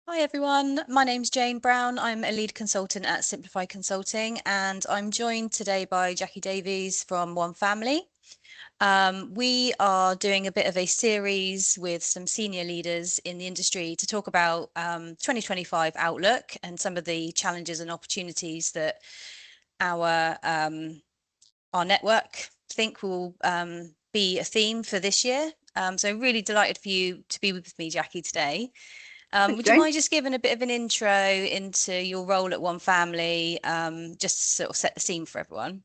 Hi everyone, my name's Jayne Brown. I'm a lead consultant at Simplify Consulting, and I'm joined today by Jackie Davies from OneFamily. We are doing a bit of a series with some senior leaders in the industry to talk about 2025 outlook and some of the challenges and opportunities that our network think will be a theme for this year. So really delighted for you to be with me, Jackie, today. Thanks, Would you Jayne. mind just giving a bit of an intro into your role at OneFamily, just to sort of set the scene for everyone?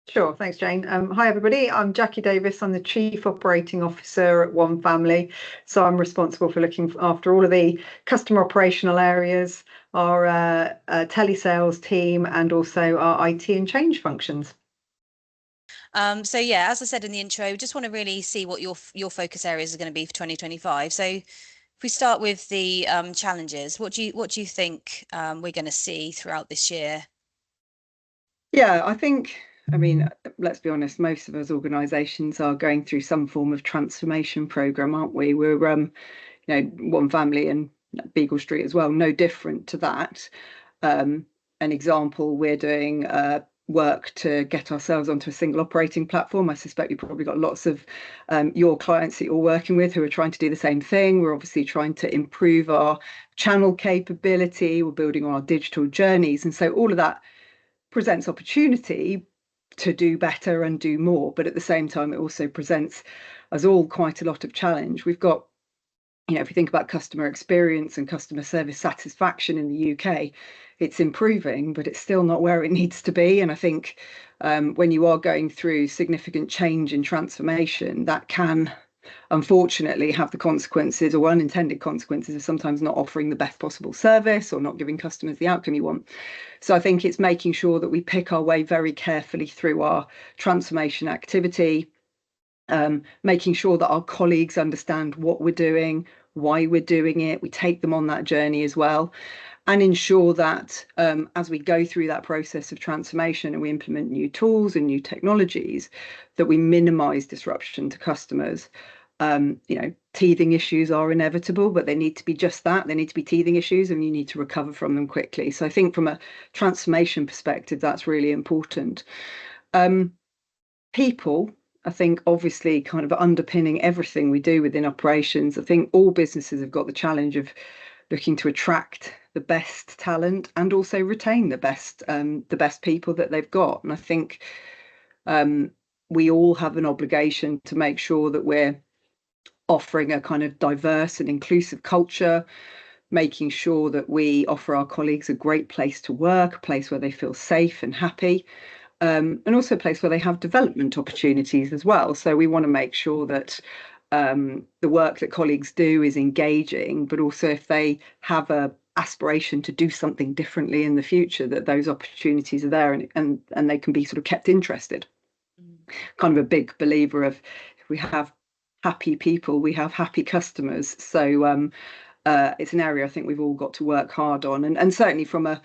Sure, thanks, Jayne. Hi, everybody. I'm Jackie Davies. I'm the Chief Operating Officer at OneFamily. So I'm responsible for looking after all of the customer operational areas, our telesales team, and also our IT and change functions. So yeah, as I said in the intro, we just want to really see what your focus areas are going to be for 2025. So if we start with the challenges, what do you think we're going to see throughout this year? Yeah, I mean, let's be honest, most of us organisations are going through some form of transformation programme, aren't we? We're, OneFamily and Beagle Street as well, no different to that. An example, we're doing work to get ourselves onto a single operating platform. I suspect you've probably got lots of your clients that you're working with who are trying to do the same thing. We're obviously trying to improve our channel capability. We're building on our digital journeys. And so all of that presents opportunity to do better and do more. But at the same time, it also presents us all quite a lot of challenge. We've got, if you think about customer experience and customer service satisfaction in the UK, it's improving, but it's still not where it needs to be. And I think when you are going through significant change and transformation, that can unfortunately have the consequences or unintended consequences of sometimes not offering the best possible service or not giving customers the outcome you want. So I think it's making sure that we pick our way very carefully through our transformation activity, making sure that our colleagues understand what we're doing, why we're doing it. We take them on that journey as well, and ensure that as we go through that process of transformation and we implement new tools and new technologies, that we minimize disruption to customers. Teething issues are inevitable, but they need to be just that. They need to be teething issues, and you need to recover from them quickly. So I think from a transformation perspective, that's really important. People, I think, obviously kind of underpinning everything we do within operations. I think all businesses have got the challenge of looking to attract the best talent and also retain the best people that they've got. And I think we all have an obligation to make sure that we're offering a kind of diverse and inclusive culture, making sure that we offer our colleagues a great place to work, a place where they feel safe and happy, and also a place where they have development opportunities as well. So we want to make sure that the work that colleagues do is engaging, but also if they have a aspiration to do something differently in the future, that those opportunities are there and they can be sort of kept interested. Kind of a big believer of if we have happy people, we have happy customers. So it's an area I think we've all got to work hard on, and certainly from a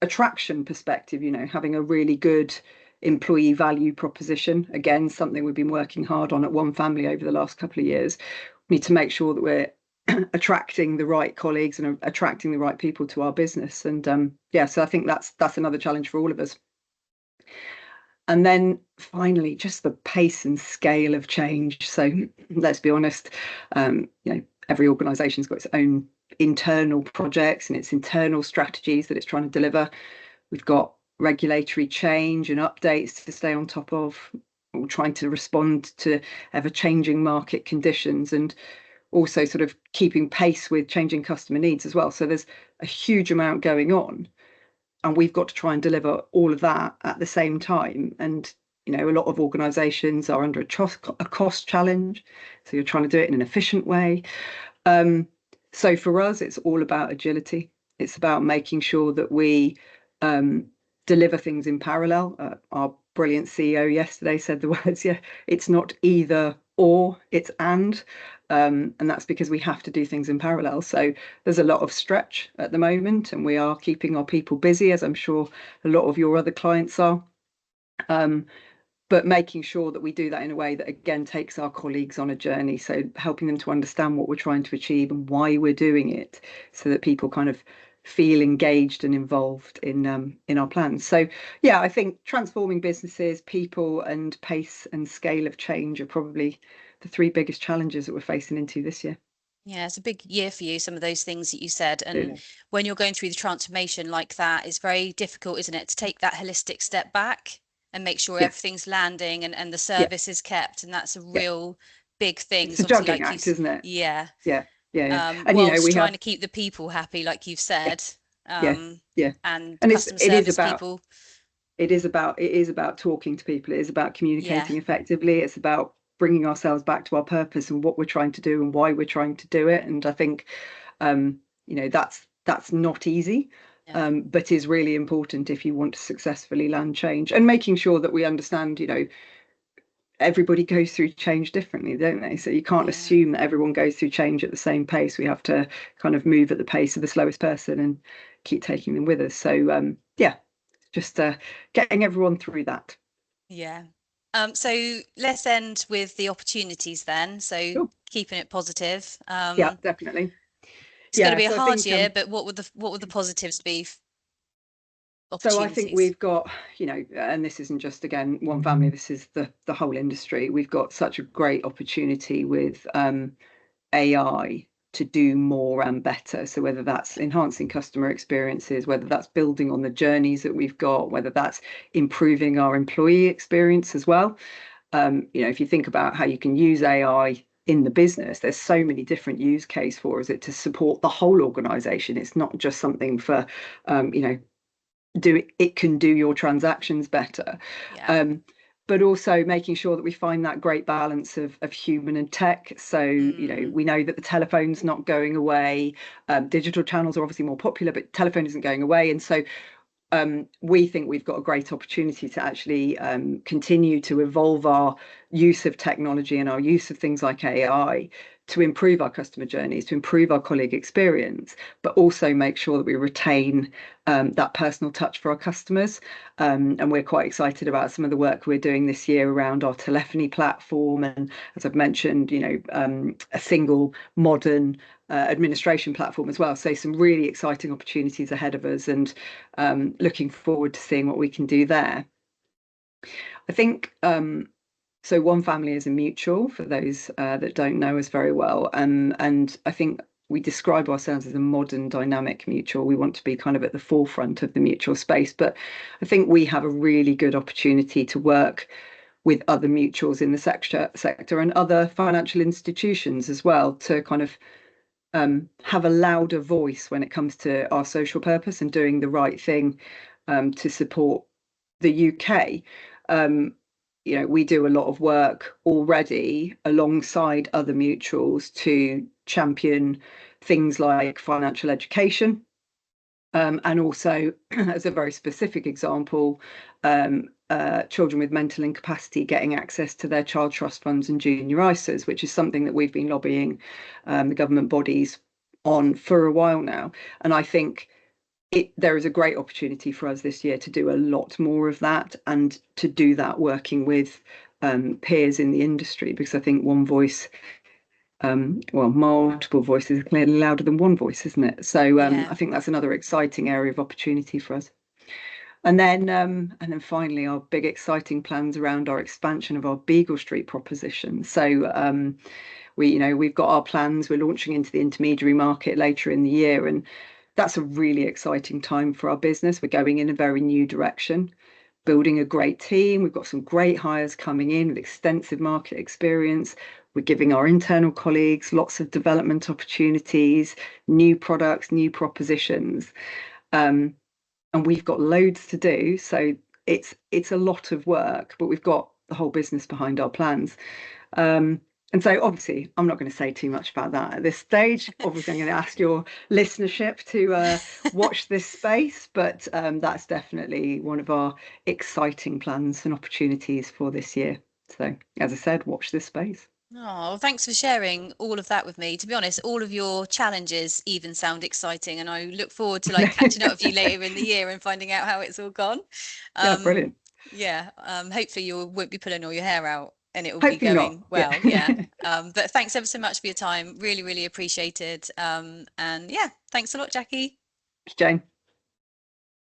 attraction perspective, having a really good employee value proposition, again, something we've been working hard on at OneFamily over the last couple of years. We need to make sure that we're attracting the right colleagues and attracting the right people to our business. And so I think that's another challenge for all of us. And then finally, just the pace and scale of change. So let's be honest, every organisation's got its own internal projects and its internal strategies that it's trying to deliver. We've got regulatory change and updates to stay on top of, trying to respond to ever-changing market conditions, and also sort of keeping pace with changing customer needs as well. So there's a huge amount going on, and we've got to try and deliver all of that at the same time. And a lot of organisations are under a cost challenge, so you're trying to do it in an efficient way. So for us, it's all about agility. It's about making sure that we deliver things in parallel. Our brilliant CEO yesterday said the words, yeah, it's not either or, it's and that's because we have to do things in parallel. So there's a lot of stretch at the moment, and we are keeping our people busy, as I'm sure a lot of your other clients are. but making sure that we do that in a way that again takes our colleagues on a journey, so helping them to understand what we're trying to achieve and why we're doing it, so that people kind of feel engaged and involved in our plans. So yeah, I think transforming businesses, people, and pace and scale of change are probably the three biggest challenges that we're facing into this year. Yeah, it's a big year for you, some of those things that you said. And Absolutely. when you're going through the transformation like that, it's very difficult, isn't it, to take that holistic step back and make sure Yeah, everything's landing and the yeah, service is kept. And that's a yeah. real big thing. It's So a obviously, juggling like act, isn't it? yeah, Yeah, yeah, yeah. And whilst we trying have, to keep the people happy, like you've yeah, said, yeah, yeah. and And customer it is service about people. talking to people. It is about Yeah, communicating effectively. It's about bringing ourselves back to our purpose and what we're trying to do and why we're trying to do it. And I think, um, that's not easy, no, but is really important if you want to successfully land change, and making sure that we understand, everybody goes through change differently, don't they? So you can't yeah. assume that everyone goes through change at the same pace. We have to kind of move at the pace of the slowest person and keep taking them with us. So yeah, just getting everyone through that. Yeah. So let's end with the opportunities then. So Sure. keeping it positive. Yeah, definitely. It's going to Yeah, be a so I hard think year, but what would the positives be? Opportunities. we've got, and this isn't just again OneFamily, this is the whole industry. We've got such a great opportunity with AI to do more and better. So whether that's enhancing customer experiences, whether that's building on the journeys that we've got, whether that's improving our employee experience as well. If you think about how you can use AI in the business, there's so many different use case for it to support the whole organization. It's not just something for, it can do your transactions better. Yeah. Um, but also making sure that we find that great balance of human and tech. So, Mm, we know that the telephone's not going away. Digital channels are obviously more popular, but telephone isn't going away. And so we think we've got a great opportunity to actually continue to evolve our use of technology and our use of things like AI to improve our customer journeys, to improve our colleague experience, but also make sure that we retain that personal touch for our customers. And we're quite excited about some of the work we're doing this year around our telephony platform. And as I've mentioned, a single modern administration platform as well. So some really exciting opportunities ahead of us, and looking forward to seeing what we can do there. I think so. OneFamily is a mutual for those that don't know us very well, and I think we describe ourselves as a modern dynamic mutual. We want to be kind of at the forefront of the mutual space, but I think we have a really good opportunity to work with other mutuals in the sector and other financial institutions as well, to kind of have a louder voice when it comes to our social purpose and doing the right thing to support the UK. Um, we do a lot of work already alongside other mutuals to champion things like financial education. And also, as a very specific example, children with mental incapacity getting access to their child trust funds and junior ISAs, which is something that we've been lobbying the government bodies on for a while now. And I think there is a great opportunity for us this year to do a lot more of that, and to do that working with peers in the industry, because I think one voice, multiple voices are clearly louder than one voice, isn't it? So yeah. I think that's another exciting area of opportunity for us. And then finally, our big exciting plans around our expansion of our Beagle Street proposition. So we've got our plans. We're launching into the intermediary market later in the year, and that's a really exciting time for our business. We're going in a very new direction, building a great team. We've got some great hires coming in with extensive market experience. We're giving our internal colleagues lots of development opportunities, new products, new propositions. And we've got loads to do. So it's a lot of work, but we've got the whole business behind our plans. And so obviously, I'm not going to say too much about that at this stage. Obviously, I'm going to ask your listenership to watch this space, but that's definitely one of our exciting plans and opportunities for this year. So, as I said, watch this space. Oh, thanks for sharing all of that with me. To be honest, all of your challenges even sound exciting, and I look forward to like catching up with you later in the year and finding out how it's all gone. Yeah, Um, brilliant. Yeah, hopefully you won't be pulling all your hair out and it will be Hopefully not. going Yeah. well. Yeah. But thanks ever so much for your time. Really, really appreciated. And yeah, thanks a lot, Jackie. Jane.